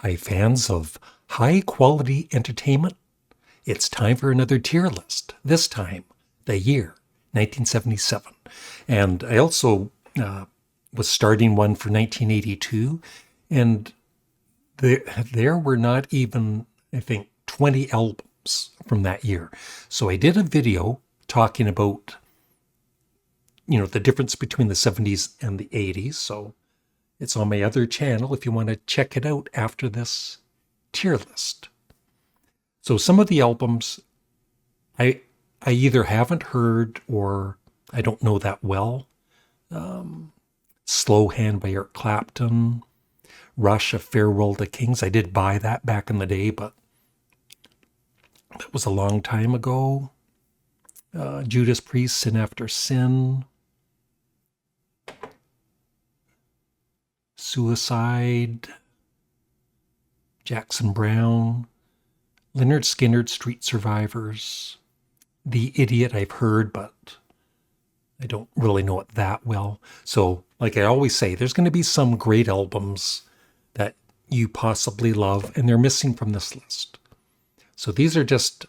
Hi, fans of high quality entertainment. It's time for another tier list. This time, the year 1977. And I also was starting one for 1982. And there were not even, I think, 20 albums from that year. So I did a video talking about, the difference between the 70s and the 80s. So it's on my other channel if you want to check it out after this tier list. So some of the albums I either haven't heard or I don't know that well. Slow Hand by Eric Clapton, Rush, A Farewell to Kings. I did buy that back in the day, but that was a long time ago. Judas Priest, Sin After Sin. Suicide. Jackson Browne. Lynyrd Skynyrd, Street Survivors. The Idiot I've heard, but I don't really know it that well. So, like I always say, there's going to be some great albums that you possibly love, and they're missing from this list. So these are just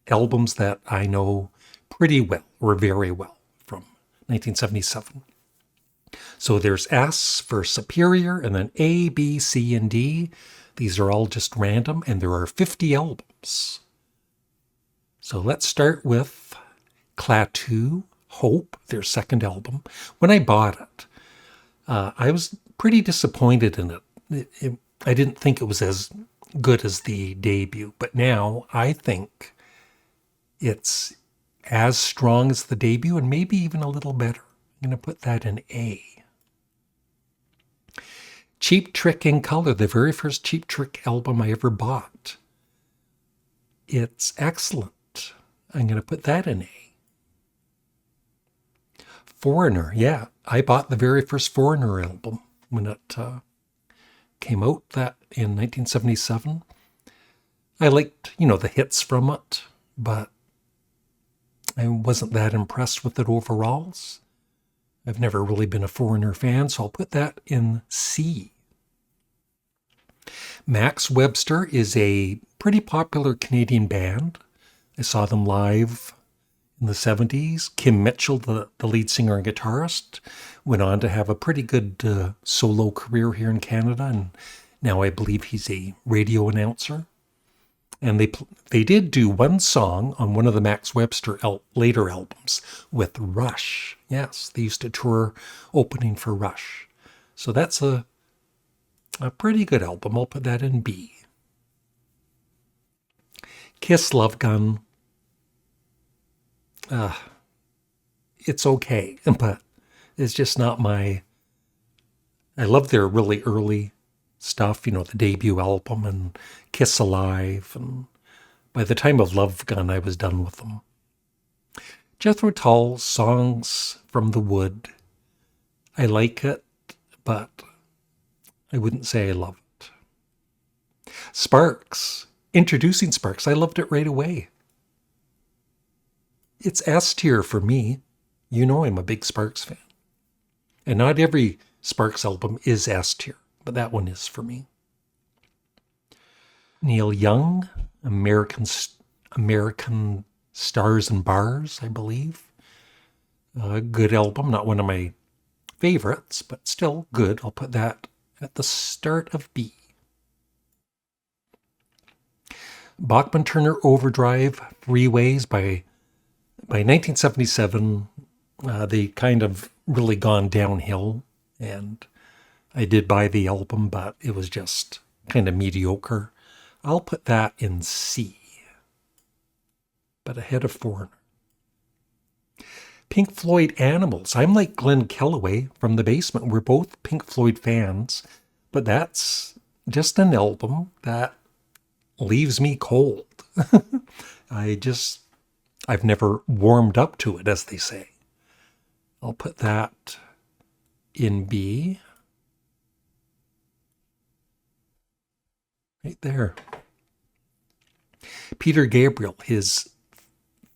albums that I know pretty well, or very well, from 1977. So there's S for Superior, and then A, B, C, and D. These are all just random, and there are 50 albums. So let's start with Klaatu, Hope, their second album. When I bought it, I was pretty disappointed in it. I didn't think it was as good as the debut, but now I think it's as strong as the debut and maybe even a little better. I'm going to put that in A. Cheap Trick in Color, the very first Cheap Trick album I ever bought. It's excellent. I'm going to put that in A. Foreigner, yeah. I bought the very first Foreigner album when it came out that in 1977. I liked, the hits from it, but I wasn't that impressed with it overall. I've never really been a Foreigner fan, so I'll put that in C. Max Webster is a pretty popular Canadian band. I saw them live in the 70s. Kim Mitchell, the lead singer and guitarist, went on to have a pretty good solo career here in Canada, and now I believe he's a radio announcer. And they did do one song on one of the Max Webster later albums with Rush. Yes, they used to tour opening for Rush. So that's a pretty good album. I'll put that in B. Kiss Love Gun. It's okay, but it's just not my... I love their really early stuff, the debut album and Kiss Alive, and by the time of Love Gun, I was done with them. Jethro Tull's Songs from the Wood. I like it, but I wouldn't say I love it. Sparks. Introducing Sparks. I loved it right away. It's S tier for me. I'm a big Sparks fan. And not every Sparks album is S tier, but that one is for me. Neil Young, American Stars and Bars, I believe. A good album, not one of my favorites, but still good. I'll put that at the start of B. Bachman Turner Overdrive, Freeways by 1977, they kind of really gone downhill, and I did buy the album, but it was just kind of mediocre. I'll put that in C, but ahead of Foreigner. Pink Floyd Animals. I'm like Glenn Kellaway from The Basement. We're both Pink Floyd fans, but that's just an album that leaves me cold. I've never warmed up to it, as they say. I'll put that in B. Right there. Peter Gabriel, his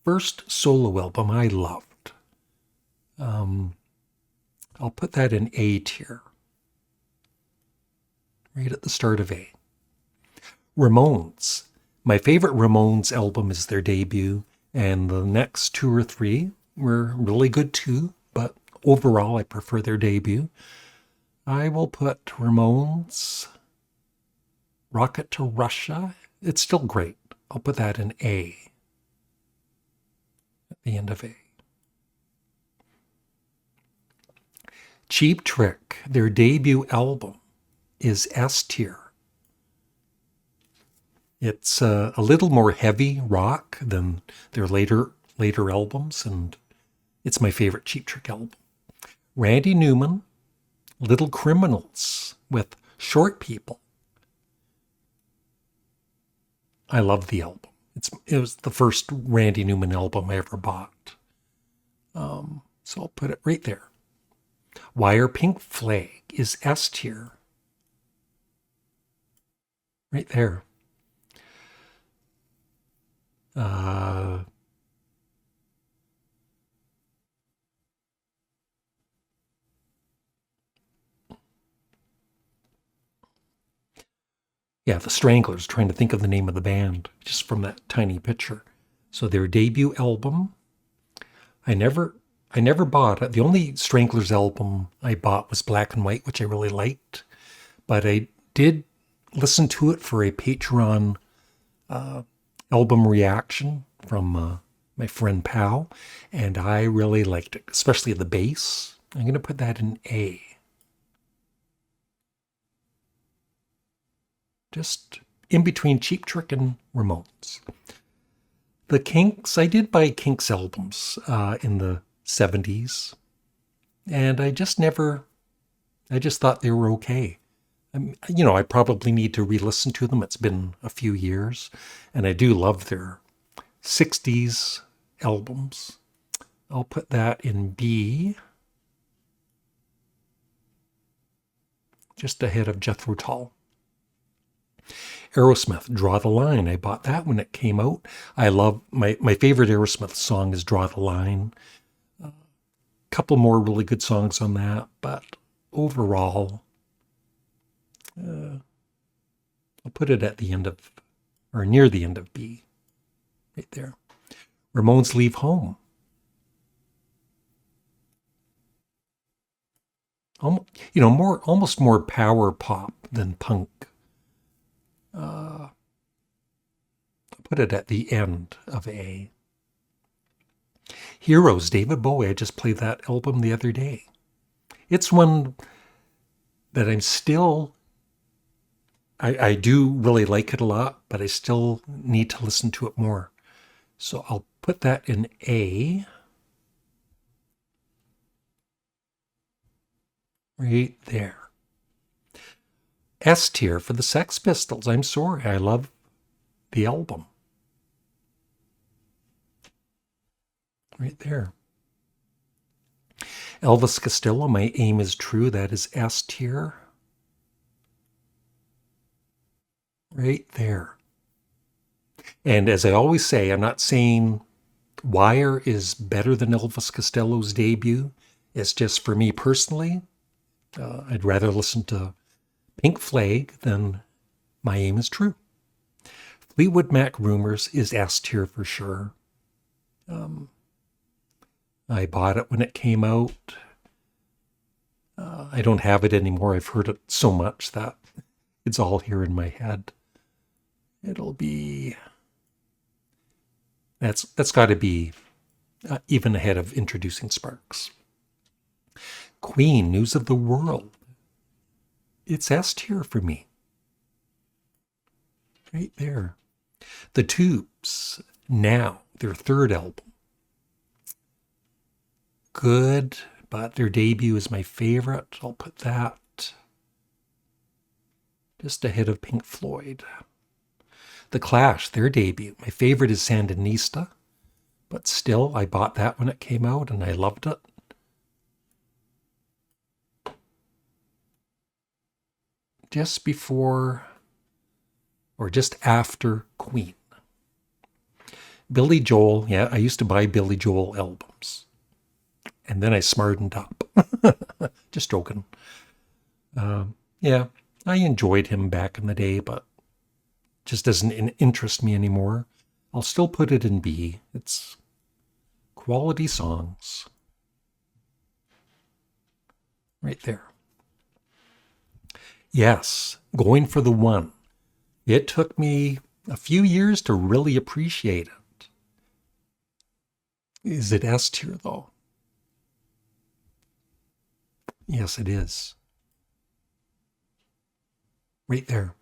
first solo album I loved. I'll put that in A tier. Right at the start of A. Ramones. My favorite Ramones album is their debut, and the next two or three were really good too, but overall I prefer their debut. I will put Ramones, Rocket to Russia. It's still great. I'll put that in A, at the end of A. Cheap Trick, their debut album, is S tier. It's a little more heavy rock than their later albums, and it's my favorite Cheap Trick album. Randy Newman, Little Criminals with Short People. I love the album. It was the first Randy Newman album I ever bought. So I'll put it right there. Wire Pink Flag is S tier. Right there. Yeah, the Stranglers, trying to think of the name of the band, just from that tiny picture. So their debut album, I never bought it. The only Stranglers album I bought was Black and White, which I really liked. But I did listen to it for a Patreon album reaction from my friend Pal, and I really liked it, especially the bass. I'm going to put that in A. Just in between Cheap Trick and Ramones. The Kinks, I did buy Kinks albums in the 70s, and I just thought they were okay. I probably need to re-listen to them. It's been a few years, and I do love their 60s albums. I'll put that in B, just ahead of Jethro Tull. Aerosmith, Draw the Line. I bought that when it came out. I love, my favorite Aerosmith song is Draw the Line. A couple more really good songs on that, but overall, I'll put it at the end of, or near the end of B, right there. Ramones, Leave Home. Almost more power pop than punk. I'll put it at the end of A. Heroes, David Bowie. I just played that album the other day. It's one that I do really like it a lot, but I still need to listen to it more. So I'll put that in A. Right there. S tier for the Sex Pistols. I'm sorry, I love the album. Right there. Elvis Costello, My Aim is True. That is S tier. Right there. And as I always say, I'm not saying Wire is better than Elvis Costello's debut. It's just for me personally, I'd rather listen to Pink Flag than My Aim is True. Fleetwood Mac Rumors is S tier for sure. I bought it when it came out. I don't have it anymore. I've heard it so much that it's all here in my head. It'll be... That's got to be even ahead of Introducing Sparks. Queen, News of the World. It's S tier for me. Right there. The Tubes, Now, their third album. Good, but their debut is my favorite. I'll put that just ahead of Pink Floyd. The Clash, their debut. My favorite is Sandinista, but still, I bought that when it came out and I loved it. Just before or just after Queen. Billy Joel, yeah, I used to buy Billy Joel albums. And then I smartened up. Just joking. Yeah, I enjoyed him back in the day, but just doesn't interest me anymore. I'll still put it in B. It's quality songs. Right there. Yes, Going for the One. It took me a few years to really appreciate it. Is it S tier though? Yes, it is. Right there.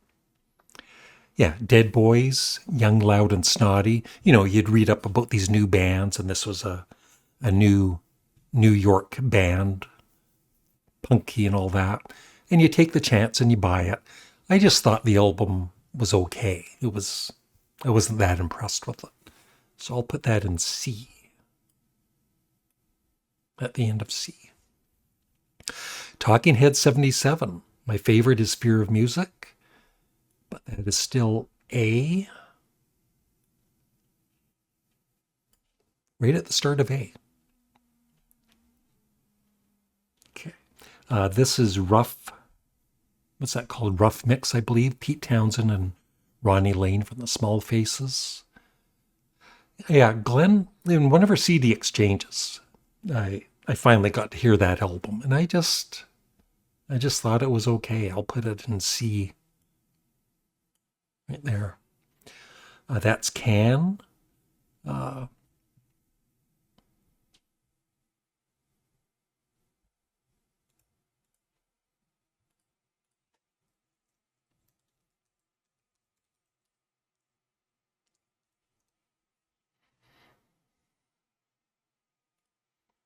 Yeah, Dead Boys, Young, Loud, and Snotty. You know, you'd read up about these new bands, and this was a new New York band, punky and all that. And you take the chance and you buy it. I just thought the album was okay. I wasn't that impressed with it. So I'll put that in C. At the end of C. Talking Head 77. My favorite is Fear of Music, but that is still A. Right at the start of A. Okay. This is Rough. What's that called? Rough Mix, I believe. Pete Townsend and Ronnie Lane from the Small Faces. Yeah, Glenn, in one of her CD exchanges, I finally got to hear that album, and I just thought it was okay. I'll put it in C. Right there. That's Can.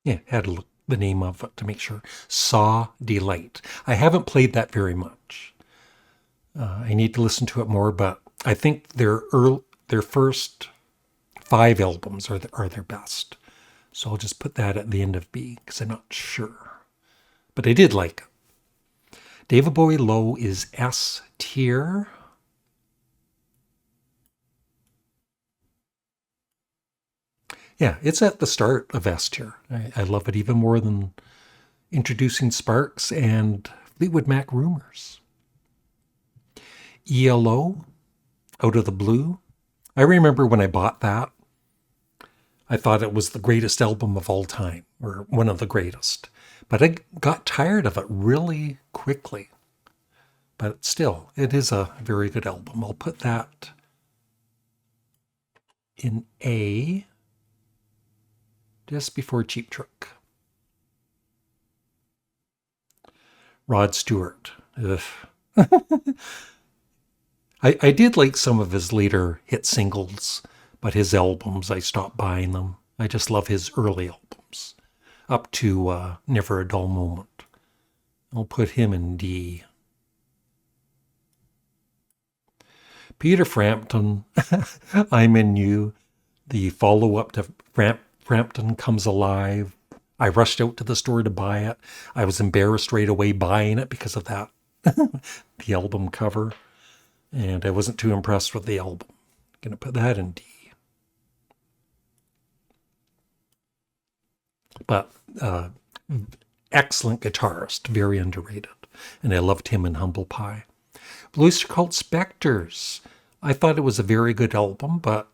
Yeah, had to look the name of it to make sure. Saw Delight. I haven't played that very much. I need to listen to it more, but I think their first 5 albums are their best. So I'll just put that at the end of B because I'm not sure. But I did like it. David Bowie Low is S tier. Yeah, it's at the start of S tier. I love it even more than Introducing Sparks and Fleetwood Mac Rumors. ELO, Out of the Blue. I remember when I bought that, I thought it was the greatest album of all time, or one of the greatest. But I got tired of it really quickly. But still, it is a very good album. I'll put that in A, just before Cheap Trick. Rod Stewart. I did like some of his later hit singles, but his albums, I stopped buying them. I just love his early albums, up to Never a Dull Moment. I'll put him in D. Peter Frampton, I'm in You. The follow-up to Frampton Comes Alive. I rushed out to the store to buy it. I was embarrassed right away buying it because of that, the album cover. And I wasn't too impressed with the album. I'm going to put that in D. But excellent guitarist, very underrated. And I loved him in Humble Pie. Blue Oyster Cult Spectres. I thought it was a very good album, but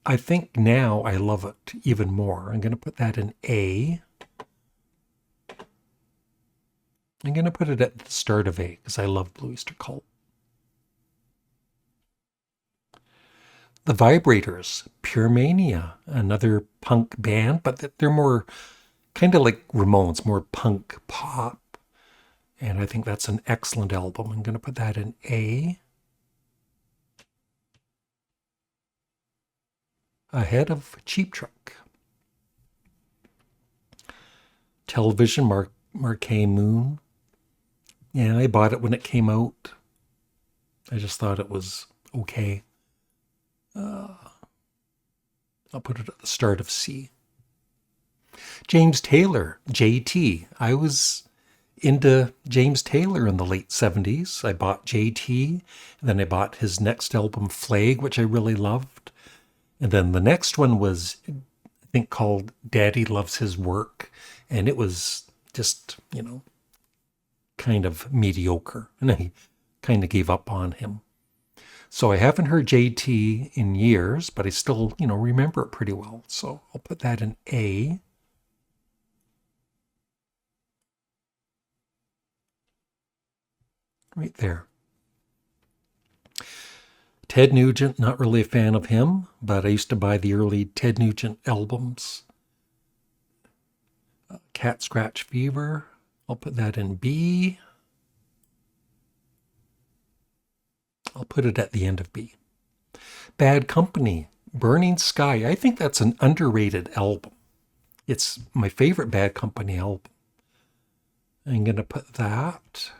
I think now I love it even more. I'm going to put that in A. I'm going to put it at the start of A because I love Blue Oyster Cult. The Vibrators, Pure Mania, another punk band, but they're more kind of like Ramones, more punk pop. And I think that's an excellent album. I'm going to put that in A. Ahead of Cheap Trick. Television, Marquee Moon. Yeah, I bought it when it came out. I just thought it was okay. I'll put it at the start of C. James Taylor, JT. I was into James Taylor in the late 70s. I bought JT, and then I bought his next album, Flag, which I really loved. And then the next one was, I think, called Daddy Loves His Work. And it was just, kind of mediocre. And I kind of gave up on him. So I haven't heard JT in years, but I still, remember it pretty well. So I'll put that in A. Right there. Ted Nugent, not really a fan of him, but I used to buy the early Ted Nugent albums. Cat Scratch Fever, I'll put that in B. I'll put it at the end of B. Bad Company, Burning Sky. I think that's an underrated album. It's my favorite Bad Company album. I'm going to put that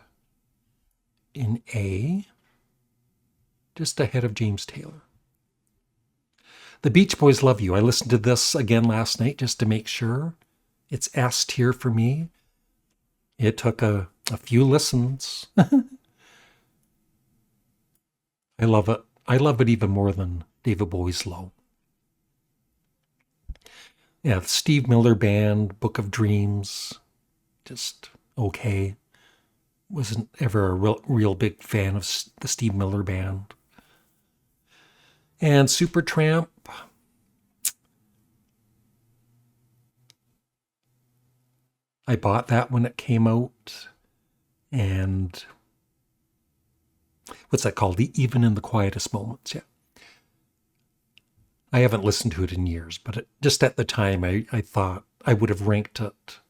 in A, just ahead of James Taylor. The Beach Boys, Love You. I listened to this again last night just to make sure. It's S tier for me. It took a few listens. I love it. I love it even more than David Bowie's Low. Yeah, the Steve Miller Band, Book of Dreams, just okay. Wasn't ever a real big fan of the Steve Miller Band. And Supertramp. I bought that when it came out. And what's that called? Even in the Quietest Moments, yeah. I haven't listened to it in years, but just at the time, I thought I would have ranked it,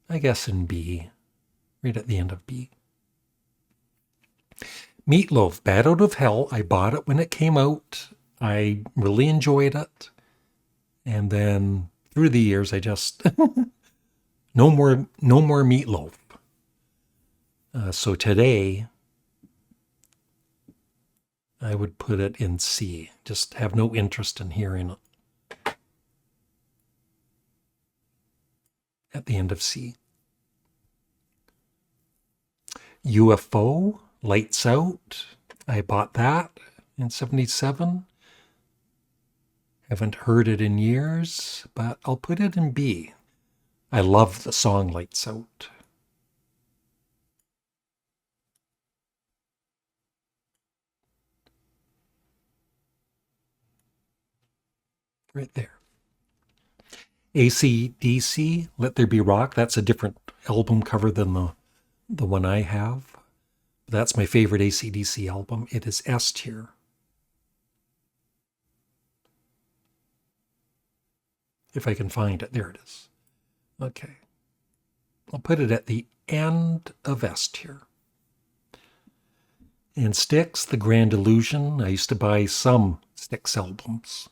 I guess, in B, right at the end of B. Meatloaf, Bad Out of Hell. I bought it when it came out. I really enjoyed it. And then through the years, I just, no more Meatloaf. So today, I would put it in C. Just have no interest in hearing it. At the end of C. UFO, Lights Out. I bought that in 77. Haven't heard it in years, but I'll put it in B. I love the song Lights Out. Right there. AC/DC, Let There Be Rock. That's a different album cover than the one I have. That's my favorite AC/DC album. It is S tier. If I can find it. There it is. Okay. I'll put it at the end of S tier. And Styx, The Grand Illusion. I used to buy some Styx albums.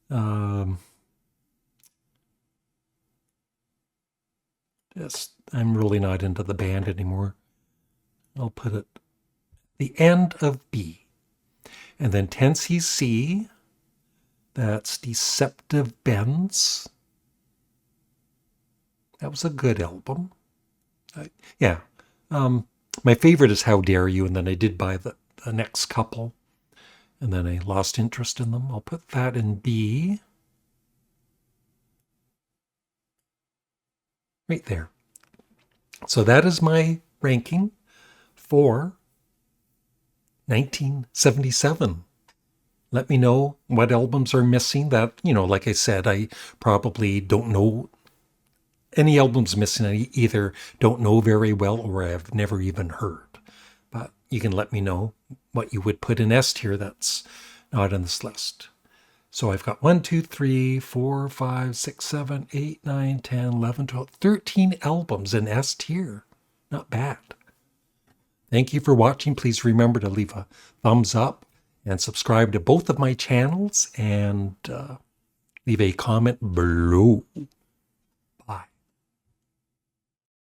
I'm really not into the band anymore. I'll put it at the end of B. And then 10cc, that's Deceptive Bends. That was a good album. Yeah. My favorite is How Dare You, and then I did buy the next couple, and then I lost interest in them. I'll put that in B. Right there. So that is my ranking for 1977. Let me know what albums are missing. That, like I said, I probably don't know any albums missing. I either don't know very well or I've never even heard. But you can let me know what you would put in S tier that's not in this list. So I've got 1, 2, 3, 4, 5, 6, 7, 8, 9, 10, 11, 12, 13 albums in S tier. Not bad. Thank you for watching. Please remember to leave a thumbs up and subscribe to both of my channels and leave a comment below.